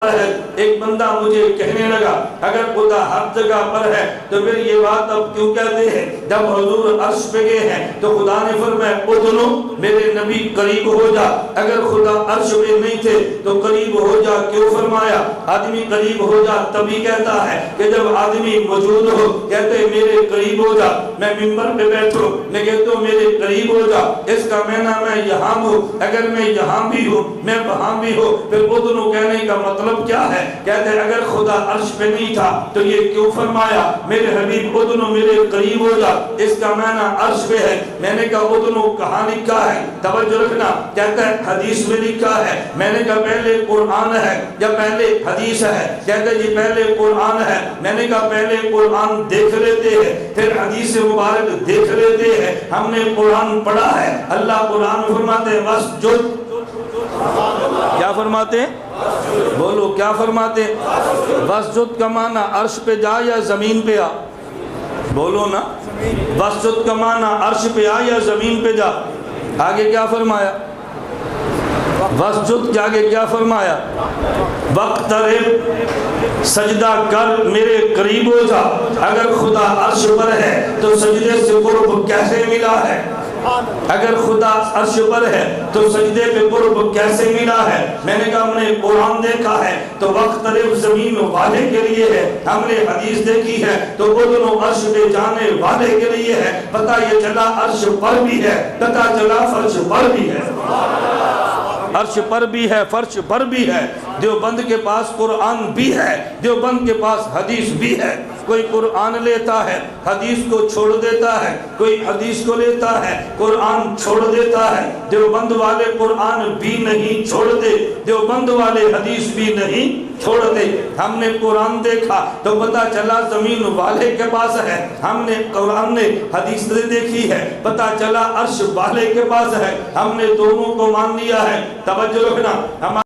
ہے۔ ایک بندہ مجھے کہنے لگا اگر خدا ہر جگہ پر ہے تو پھر یہ بات اب کیوں کہتے ہیں؟ جب حضور عرش پہ گئے ہیں تو خدا نے فرمایا ادنو میرے نبی قریب ہو جا، اگر خدا عرش پہ نہیں تھے تو قریب ہو جا کیوں فرمایا؟ آدمی قریب ہو جا تبھی کہتا ہے کہ جب آدمی موجود ہو، کہتے میرے قریب ہو جا، میں ممبر پہ بیٹھوں میں کہتا ہوں میرے قریب ہو جا، اس کا معنی میں یہاں ہوں، اگر میں یہاں بھی ہوں میں وہاں بھی ہوں، پھر ادنو کہنے کا مطلب کیا ہے؟ کہتے ہیں اگر خدا عرش پہ نہیں تھا تو یہ کیوں فرمایا میرے حبیب ادنو میرے قریب ہو جا؟ اس کا معنی عرش پہ ہے۔ میں نے کہا ادنو کہاں لکھا ہے؟ توجہ رکھنا، کہتا ہے حدیث میں لکھا ہے۔ میں نے کہا پہلے قرآن ہے یا پہلے حدیث ہے؟ کہتا ہے جی پہلے قرآن ہے۔ میں نے کہا پہلے قرآن دیکھ لیتے ہیں پھر حدیث مبارک دیکھ لیتے ہیں، ہم نے قرآن پڑھا ہے۔ اللہ قرآن فرماتے ہیں وَاسْجُدْ، کیا فرماتے ہیں؟ بولو کیا فرماتے ہیں؟ وَاسْجُدْ کا معنی عرش پہ جا یا زمین پہ آ؟ بولو نا، وَاسْجُدْ کا معنی عرش پہ آ یا زمین پہ جا؟ آگے کیا فرمایا؟ وَاسْجُدْ کے آگے کیا فرمایا؟ وَاقْتَرِبْ، سجدہ کر میرے قریب ہو جا۔ اگر خدا عرش پر ہے تو سجدے سے قرب کیسے ملا ہے؟ اگر خدا عرش پر ہے تو سجدے پہ قرب کیسے ملا ہے؟ میں نے کہا ہم نے قرآن دیکھا ہے تو وقترب زمین والے کے لیے ہے، ہم نے حدیث دیکھی ہے تو ادنو عرش پہ جانے والے کے لیے ہے۔ پتہ یہ چلا عرش پر بھی ہے، پتہ چلا فرش پر بھی ہے، عرش پر بھی ہے فرش پر بھی ہے۔ دیوبند کے پاس قرآن بھی ہے، دیوبند کے پاس حدیث بھی ہے۔ کوئی قرآن لیتا ہے حدیث کو چھوڑ دیتا ہے، کوئی حدیث کو لیتا ہے قرآن چھوڑ دیتا ہے۔ دیوبند والے قرآن بھی نہیں چھوڑتے، دیوبند والے حدیث بھی نہیں چھوڑتے۔ ہم نے قرآن دیکھا تو پتہ چلا زمین والے کے پاس ہے، ہم نے قرآن نے حدیث دیکھی ہے پتہ چلا عرش والے کے پاس ہے، ہم نے دونوں کو مان لیا ہے۔ توجہ رکھنا، ہم